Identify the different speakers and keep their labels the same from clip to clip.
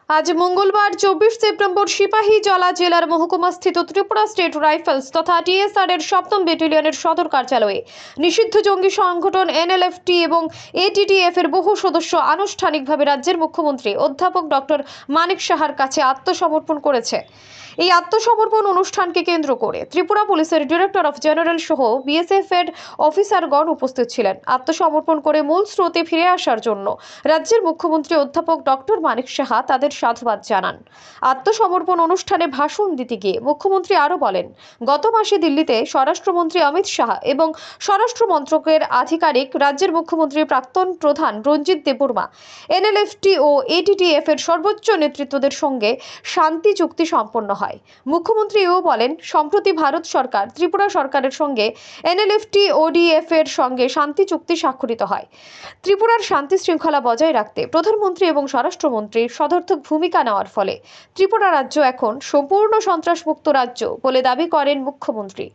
Speaker 1: আজ মঙ্গলবার 24 সেপ্টেম্বর সিপাহীজলা জেলার মহকুমাস্থিত ত্রিপুরা স্টেট রাইফেলস তথা টিএসআর এর 7ম ব্যাটালিয়নের সদর কার্যালয়ে নিষিদ্ধ জঙ্গি সংগঠন এনএলএফটি এবং এটিটিএফ এর বহু সদস্য আনুষ্ঠানিকভাবে রাজ্যের মুখ্যমন্ত্রী অধ্যাপক ডক্টর মানিক সাহার কাছে আত্মসমর্পণ করেছে। এই আত্মসমর্পণ অনুষ্ঠানকে কেন্দ্র করে ত্রিপুরা পুলিশের ডিরেক্টর অফ জেনারেল সহ বিএসএফ এর অফিসারগণ উপস্থিত ছিলেন। আত্মসমর্পণ করে মূল স্রোতে ফিরে আসার জন্য রাজ্যের মুখ্যমন্ত্রী অধ্যাপক ডক্টর মানিক সাহা তাদের সাধুবাদ জানান। আত্মসমর্পণ অনুষ্ঠানে ভাষণ দিতে গিয়ে মুখ্যমন্ত্রী আরও বলেন, গত মাসে দিল্লিতে স্বরাষ্ট্রমন্ত্রী অমিত শাহ এবং স্বরাষ্ট্র মন্ত্রকের আধিকারিক রাজ্যের মুখ্যমন্ত্রীর প্রাক্তন প্রধান রঞ্জিত দেববর্মা এনএলএফটি ও এটিটিএফ এর সর্বোচ্চ নেতৃত্বদের সঙ্গে শান্তি চুক্তি সম্পন্ন হয়। মুখ্যমন্ত্রীও বলেন, সম্প্রতি ভারত সরকার ত্রিপুরা সরকারের সঙ্গে এনএলএফটি ওডিএফ এর সঙ্গে শান্তি চুক্তি স্বাক্ষরিত হয়। ত্রিপুরার শান্তি শৃঙ্খলা বজায় রাখতে প্রধানমন্ত্রী এবং স্বরাষ্ট্রমন্ত্রীর সদর্থক ভূমিকা নেওয়ার ফলে ত্রিপুরা রাজ্য এখন সম্পূর্ণ সন্ত্রাসমুক্ত রাজ্য বলে দাবি করেন মুখ্যমন্ত্রী।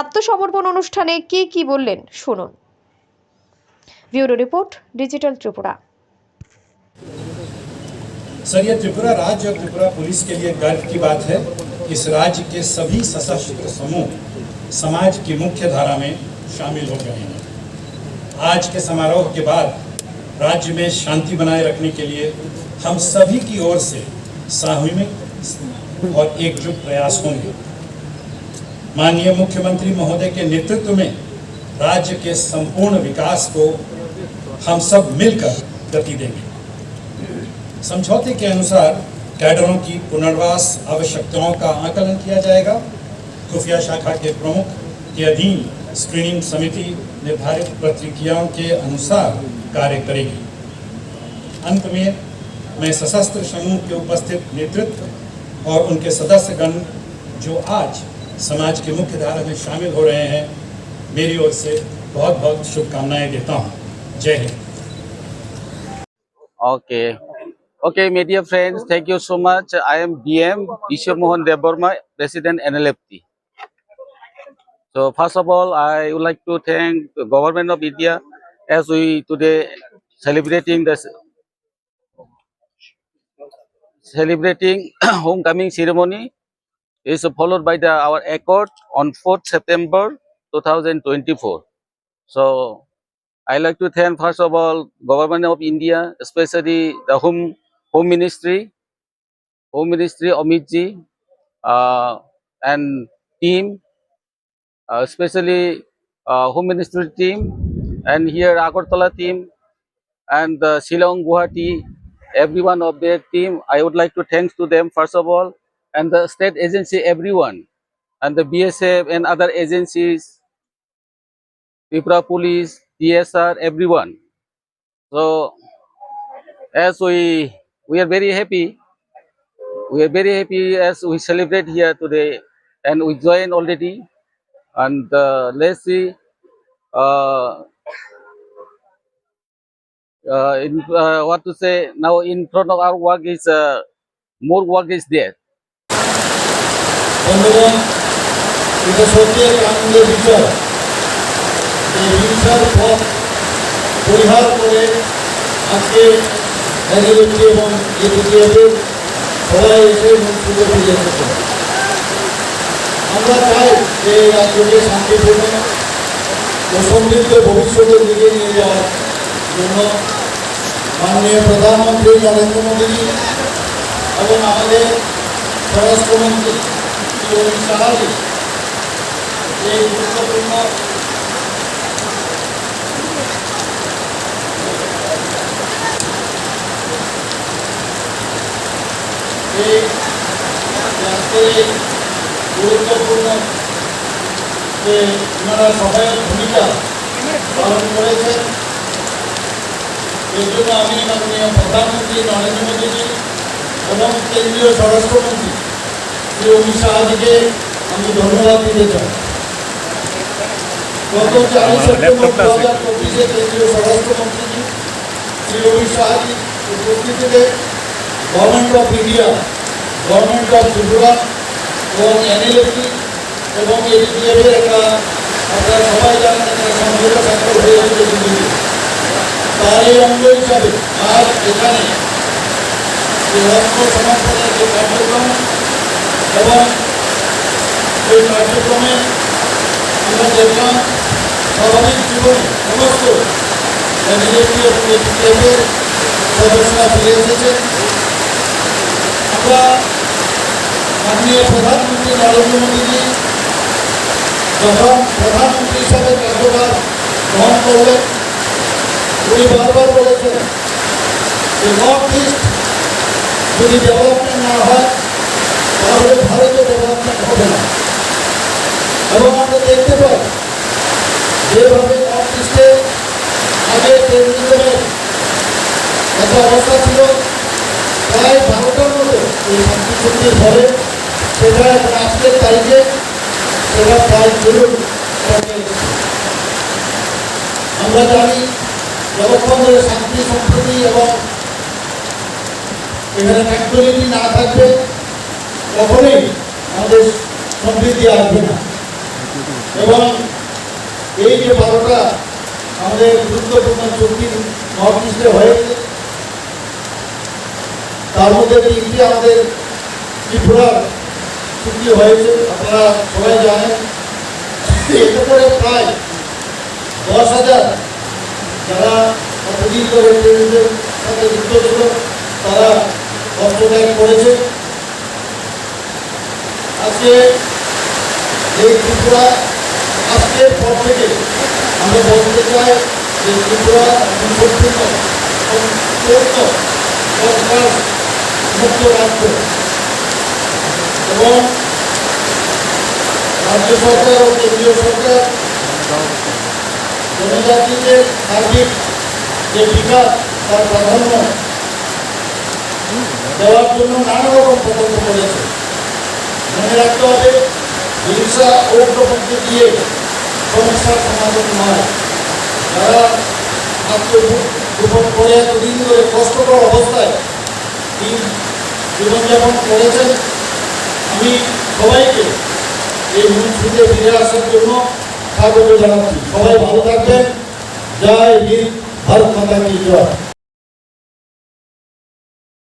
Speaker 1: আত্মসমর্পণ অনুষ্ঠানে কি বললেন শুনুন। Bureau report, digital Tripura.
Speaker 2: Sir, ये त्रिपुरा राज्य और त्रिपुरा पुलिस के लिए गर्व की बात है। इस राज्य के सभी सशस्त्र समूह समाज की मुख्य धारा में शामिल हो गए हैं। आज के समारोह के बाद राज्य में शांति बनाए रखने के लिए हम सभी की ओर से सामूहिक और एकजुट प्रयास होंगे। माननीय मुख्यमंत्री महोदय के नेतृत्व में राज्य के संपूर्ण विकास को हम सब मिलकर गति देंगे। समझौते के अनुसार कैडरों की पुनर्वास आवश्यकताओं का आकलन किया जाएगा। खुफिया शाखा के प्रमुख के अधीन स्क्रीनिंग समिति निर्धारित प्रक्रियाओं के अनुसार कार्य करेगी। अंत में मैं सशस्त्र समूह के उपस्थित नेतृत्व और उनके सदस्यगण जो आज समाज की मुख्य धारा में शामिल हो रहे हैं, मेरी ओर से बहुत बहुत शुभकामनाएं देता हूं। जय Hind.
Speaker 3: Okay, media friends, thank you so much. I am DM Vishwa Mohan Deborma, President NLFT. So first of all, I would like to thank the government of India as we today celebrating homecoming ceremony is followed by our accord on 4th September 2024. So I like to thank first of all government of India, especially the Home Ministry Amit ji and team, especially Home Ministry team, and here Agartala team and the Shillong Guwahati, everyone of their team. I would like to thank to them first of all, and the state agency, everyone, and the BSF and other agencies, Tripura Police, TSR, everyone. So as we are very happy. We are very happy as we celebrate here today, and we join already. And let's see, what to say now. In front of our work is more work is there.
Speaker 4: বন্ধুগণ, এটা সত্যি এক আনন্দের বিষয়। এই হিংসার পথ পরিহার করে আজকে এনএলএফটি এবং এটিটিএফের সবাই এসে মুক্তিতে ফিরে এসেছে। আমরা চাই যে এই রাজ্যকে শান্তিপূর্ণ ও সমৃদ্ধ ভবিষ্যতের দিকে নিয়ে যাওয়ার জন্য মাননীয় প্রধানমন্ত্রী নরেন্দ্র মোদীজি এবং আমাদের স্বরাষ্ট্রমন্ত্রী শ্রী অমিত শাহজি এই গুরুত্বপূর্ণ গুরুত্বপূর্ণ যে ওনারা সহায়ক ভূমিকা পালন করেছেন। এর জন্য আমি মাননীয় প্রধানমন্ত্রী নরেন্দ্র মোদীজি এবং কেন্দ্রীয় স্বরাষ্ট্রমন্ত্রী শ্রী অমিত শাহজিকে আমি ধন্যবাদ দিতে চাই। গত 4 সেপ্টেম্বর 2024 কেন্দ্রীয় স্বরাষ্ট্রমন্ত্রী শ্রী অমিত শাহজি উপস্থিতিতে government of India, government of Tripura এবং এনএলএফটি এবং এটিটিএফের একটা, আপনারা সবাই জানেন, একটা সমঝোতা স্বাক্ষর হয়েছিল দিল্লিতে। তার এই অঙ্গ হিসাবে আজ এখানে যে রত্ন সমর্পণের যে কার্যক্রম এবং এই কার্যক্রমে আমরা দেখলাম স্বাভাবিক জীবনে সমস্ত এনএলএফটি এবং এটিএফের সদস্যরা ফিরে এসেছেন। আমরা মাননীয় প্রধানমন্ত্রী নরেন্দ্র মোদীজি যখন প্রধানমন্ত্রী হিসাবে কার্যভার গ্রহণ করলেন, উনি বারবার বলেছেন যে নর্থ ইস্ট যদি ডেভেলপমেন্ট না হয় তাহলে ভারতে ডেভেলপমেন্ট হবে না। এবং আমরা দেখতে পাই যেভাবে নর্থ ইস্টে আগে টেররিজমের একটা অবস্থা ছিল, প্রায় 12টার মতো এই শান্তি চুক্তির ফলে সেটা এখন আজকের তারিখে সেটা প্রায় চলুন। আমরা জানি যতক্ষণ ধরে শান্তি সম্প্রীতি এবং এখানে ট্রান্সপারেন্সি না থাকবে কখনোই আমাদের সমৃদ্ধি আসবে না। এবং এই যে 12টা আমাদের গুরুত্বপূর্ণ চুক্তি নর্থ ইস্টে হয়েছে, তার মধ্যে 3টি আমাদের ত্রিপুরার চুক্তি হয়েছে, আপনারা সবাই জানেন। এতে করে প্রায় 10,000 যারা এতদিন ধরে টেররিজমের সাথে যুক্ত ছিল তারা অস্ত্রত্যাগ করেছে। আজকে এই ত্রিপুরা আজকের পর থেকে আমরা বলতে চাই যে ত্রিপুরা সম্পূর্ণ সরকার মুক্ত রাজ্য এবং রাজ্য সরকার ও কেন্দ্রীয় সরকার জনজাতিদের সার্বিক যে বিকাশ তার প্রাধান্য দেওয়ার জন্য নানা রকম প্রকল্প করেছে। মনে রাখতে হবে হিংসা ও উগ্রপন্থী দিয়ে সমস্যার সমাধান নয়। যারা আত্মগোপন করে এতদিন ধরে কষ্টকর অবস্থায় জীবনযাপন করেছেন, আমি সবাইকে এই মূল সুদে ফিরে আসার জন্য স্বাগত জানাচ্ছি। সবাই ভালো থাকবেন। জয় হিন্দ, ভারত মাতা কি জয়।